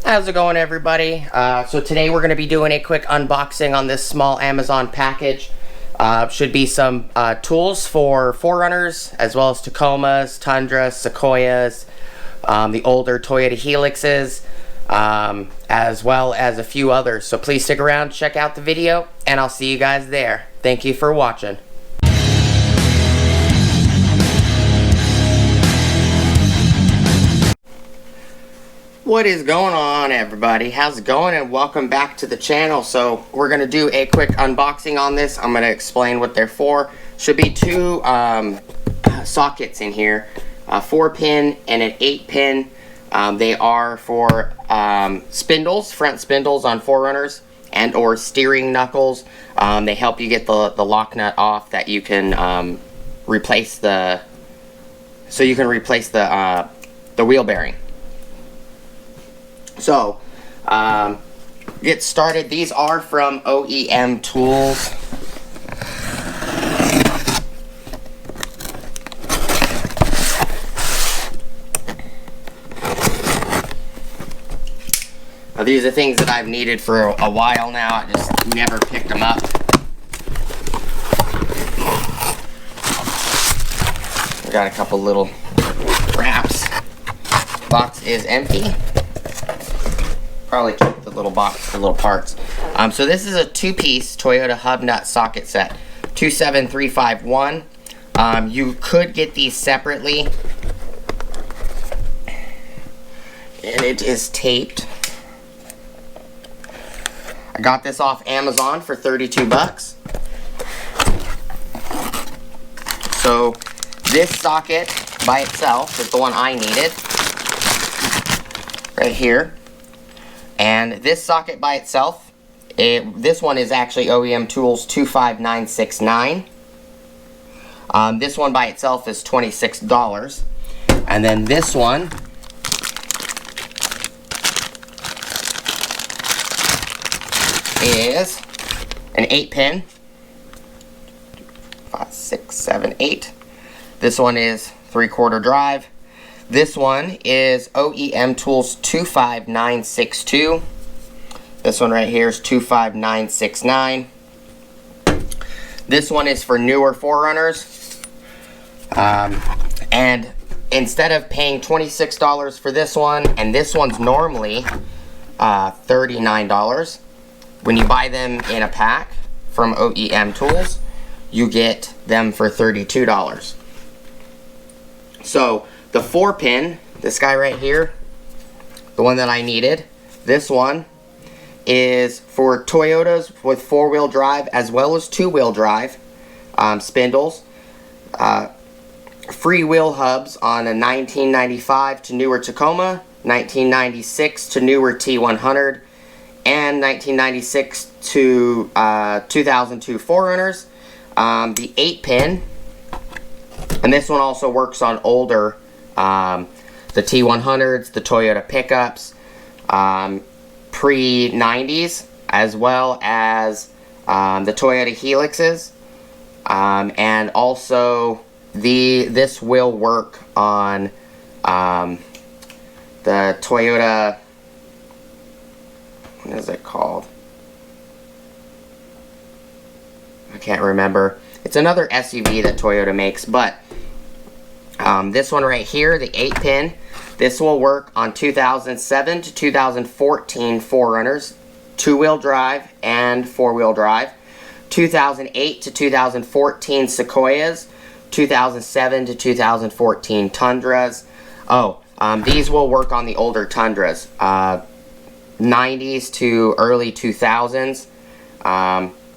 How's it going, everybody? So today we're going to be doing a quick unboxing on this small Amazon package. Should be some tools for Forerunners, as well as Tacomas, Tundras, Sequoias, the older Toyota Helixes, as well as a few others. So please stick around, check out the video, and I'll see you guys there. Thank you for watching. What is going on, everybody? How's it going? And welcome back to the channel. So we're going to do a quick unboxing on this. I'm going to explain what they're for. Should be two sockets in here, a 4-pin and an 8-pin. They are for spindles, front spindles on Forerunners, and or steering knuckles. They help you get the lock nut off that you can replace the wheel bearing. So, get started. These are from OEM Tools. Now, these are things that I've needed for a while now. I just never picked them up. We got a couple little wraps. Box is empty. Probably took the little box, the little parts. So this is a 2-piece Toyota hub nut socket set, 27351. You could get these separately, and it is taped. I got this off Amazon for 32 bucks. So this socket by itself is the one I needed, right here. And this socket by itself, this one is actually OEM Tools 25969. This one by itself is $26. And then this one is an 8-pin. 5, 6, 7, 8. This one is 3/4 drive. This one is OEM Tools 25962. This one right here is 25969. This one is for newer Forerunners. And instead of paying $26 for this one, and this one's normally $39, when you buy them in a pack from OEM Tools, you get them for $32. So the 4-pin, this guy right here, the one that I needed, this one is for Toyotas with 4-wheel drive as well as 2-wheel drive spindles. Free wheel hubs on a 1995 to newer Tacoma, 1996 to newer T100, and 1996 to 2002 Forerunners. The 8-pin, and this one also works on older the T100s, the Toyota pickups, pre-90s, as well as the Toyota Helixes, and also this will work on the Toyota, what is it called? I can't remember. It's another SUV that Toyota makes, but this one right here, the 8-pin, this will work on 2007 to 2014 Forerunners, 2-wheel drive and 4-wheel drive, 2008 to 2014 Sequoias, 2007 to 2014 Tundras. These will work on the older Tundras, 90s to early 2000s,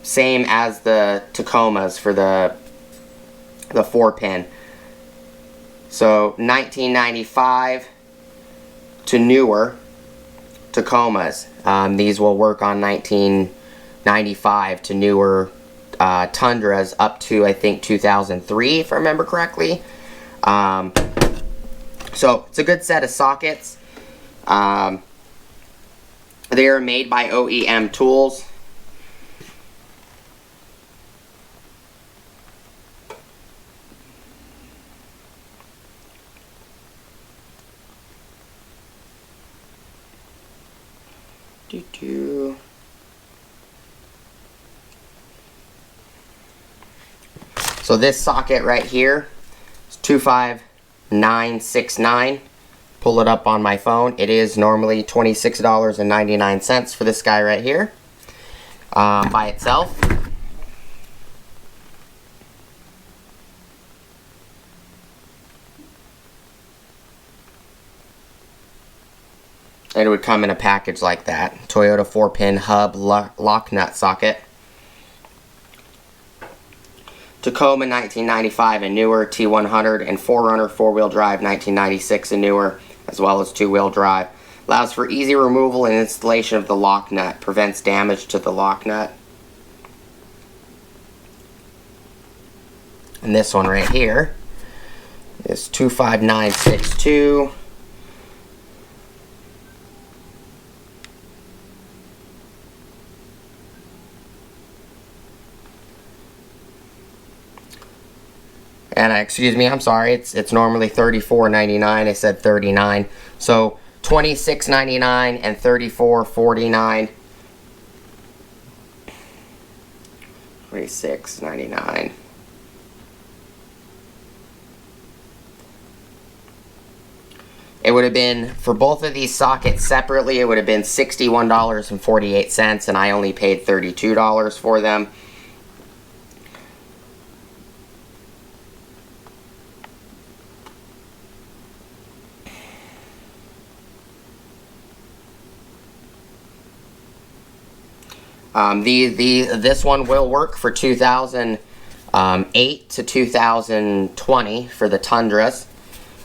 same as the Tacomas for the 4-pin. So 1995 to newer Tacomas. These will work on 1995 to newer Tundras up to, I think, 2003, if I remember correctly. So it's a good set of sockets. They are made by OEM Tools. So this socket right here is 25969. Pull it up on my phone. It is normally $26.99 for this guy right here by itself. And it would come in a package like that. Toyota 4-pin hub lock nut socket. Tacoma 1995 and newer, T100, and 4Runner 4-wheel drive 1996 and newer, as well as 2-wheel drive. Allows for easy removal and installation of the lock nut. Prevents damage to the lock nut. And this one right here is 25962. And excuse me, I'm sorry, it's normally $34.99. I said $39. So $26.99 and $34.49. $26.99. It would have been, for both of these sockets separately, it would have been $61.48, and I only paid $32 for them. This one will work for 2008 to 2020 for the Tundras,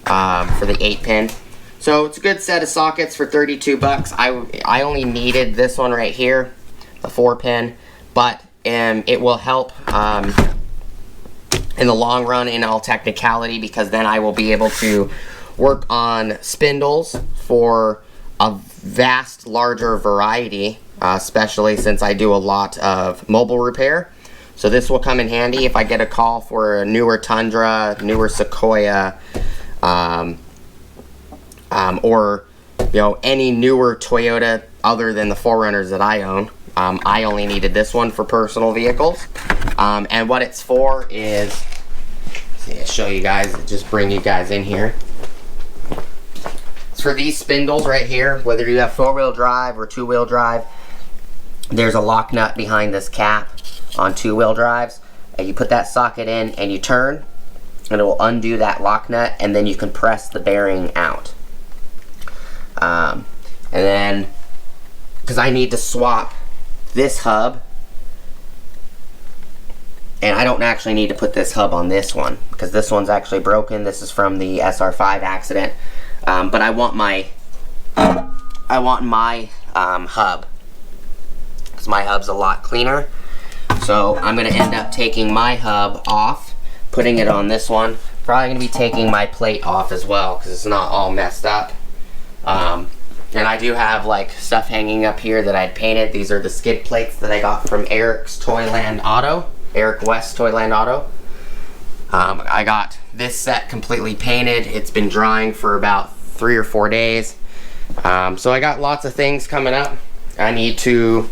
for the 8-pin. So it's a good set of sockets for 32 bucks. I only needed this one right here, the 4-pin, but it will help in the long run in all technicality, because then I will be able to work on spindles for a vast larger variety. Especially since I do a lot of mobile repair. So this will come in handy if I get a call for a newer Tundra, newer Sequoia, or any newer Toyota other than the 4Runners that I own. I only needed this one for personal vehicles. And what it's for is, I'll show you guys, just bring you guys in here. It's for these spindles right here, whether you have 4-wheel drive or 2-wheel drive. There's a lock nut behind this cap on 2-wheel drives, and you put that socket in and you turn, and it will undo that lock nut, and then you can press the bearing out. And then, because I need to swap this hub, and I don't actually need to put this hub on this one, because this one's actually broken. This is from the SR5 accident, but I want my hub. My hub's a lot cleaner, so I'm going to end up taking my hub off, putting it on this one. Probably going to be taking my plate off as well, because it's not all messed up. And I do have like stuff hanging up here that I'd painted. These are the skid plates that I got from Eric's Toyland Auto, Eric West Toyland Auto. I got this set completely painted. It's been drying for about 3 or 4 days. So I got lots of things coming up. I need to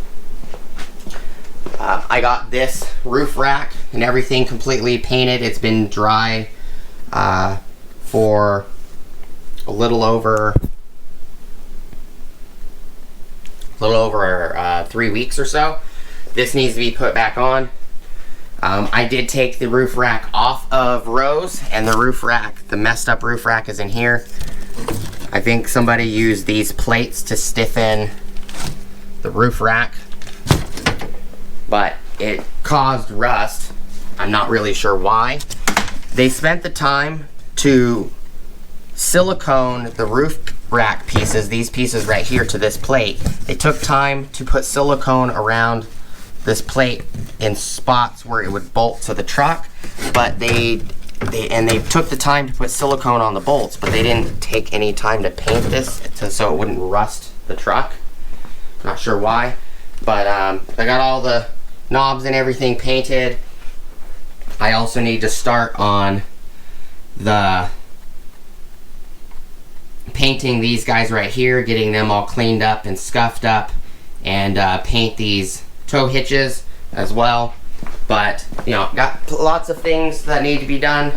I got this roof rack and everything completely painted. It's been dry for a little over 3 weeks or so. This needs to be put back on. I did take the roof rack off of Rose, and the roof rack, the messed up roof rack, is in here. I think somebody used these plates to stiffen the roof rack, but it caused rust. I'm not really sure why. They spent the time to silicone the roof rack pieces, these pieces right here, to this plate. They took time to put silicone around this plate in spots where it would bolt to the truck, but they took the time to put silicone on the bolts, but they didn't take any time to paint this so it wouldn't rust the truck. Not sure why, but I got all the knobs and everything painted. I also need to start on the painting these guys right here, getting them all cleaned up and scuffed up, and paint these tow hitches as well. But, you know, got lots of things that need to be done.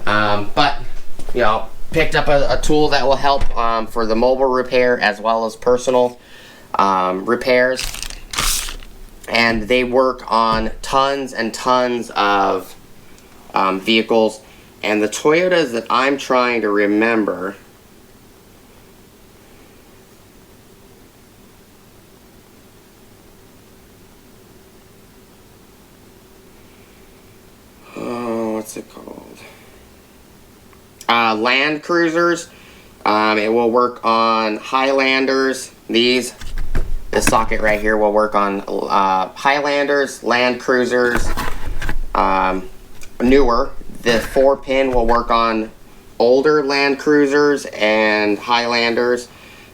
But, you know, picked up a tool that will help for the mobile repair as well as personal repairs. And they work on tons and tons of vehicles. And the Toyotas that I'm trying to remember, what's it called? Land Cruisers. It will work on Highlanders. This socket right here will work on Highlanders, Land Cruisers, newer. The 4-pin will work on older Land Cruisers and Highlanders,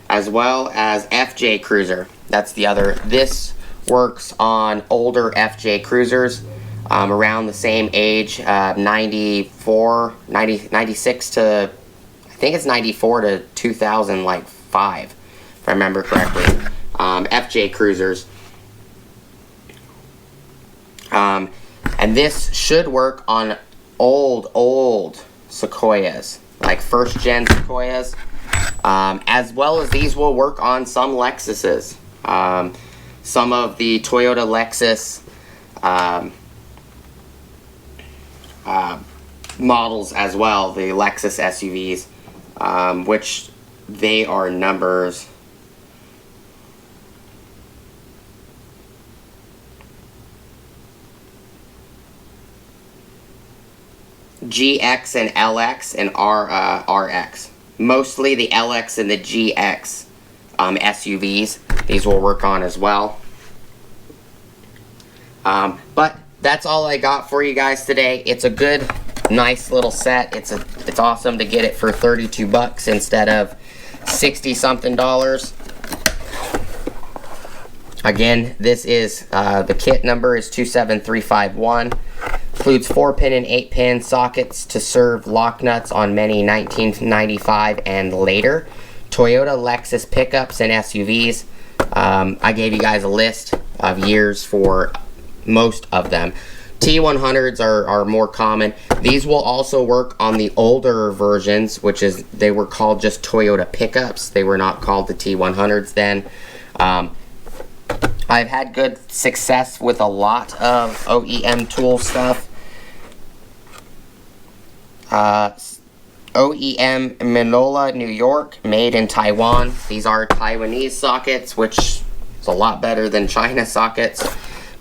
as well as FJ Cruiser. That's the other. This works on older FJ Cruisers. Around the same age, 96 to, I think it's 94 to 2005, if I remember correctly. FJ Cruisers. And this should work on old Sequoias, like first gen Sequoias, as well as these will work on some Lexuses. Some of the Toyota Lexus models as well, the Lexus SUVs, which they are numbers GX and LX and RX. Mostly the LX and the GX SUVs. These will work on as well. But that's all I got for you guys today. It's a good, nice little set. It's awesome to get it for 32 bucks instead of 60 something dollars. Again, this is the kit number is 27351. Includes 4-pin and 8-pin sockets to serve lock nuts on many 1995 and later Toyota Lexus pickups and SUVs. I gave you guys a list of years for most of them. T100s are more common. These will also work on the older versions, which is, they were called just Toyota pickups. They were not called the T100s then. I've had good success with a lot of OEM tool stuff. OEM Manola, New York, made in Taiwan. These are Taiwanese sockets, which is a lot better than China sockets.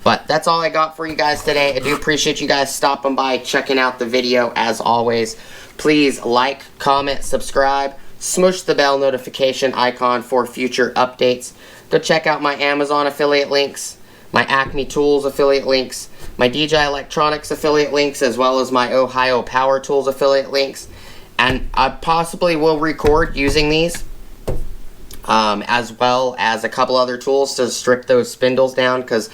But that's all I got for you guys today. I do appreciate you guys stopping by, checking out the video as always. Please like, comment, subscribe, smush the bell notification icon for future updates. Go check out my Amazon affiliate links, my Acme Tools affiliate links, my DJI Electronics affiliate links, as well as my Ohio Power Tools affiliate links. And I possibly will record using these, as well as a couple other tools to strip those spindles down, because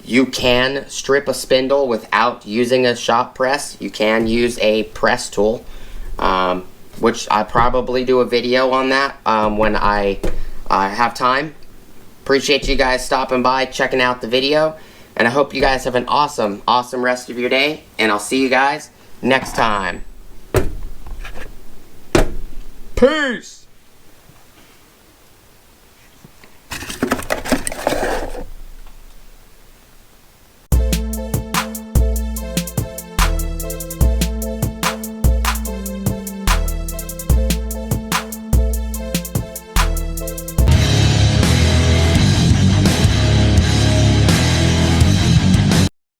you can strip a spindle without using a shop press. You can use a press tool, which I probably do a video on that when I have time. Appreciate you guys stopping by, checking out the video, and I hope you guys have an awesome rest of your day, and I'll see you guys next time. Peace!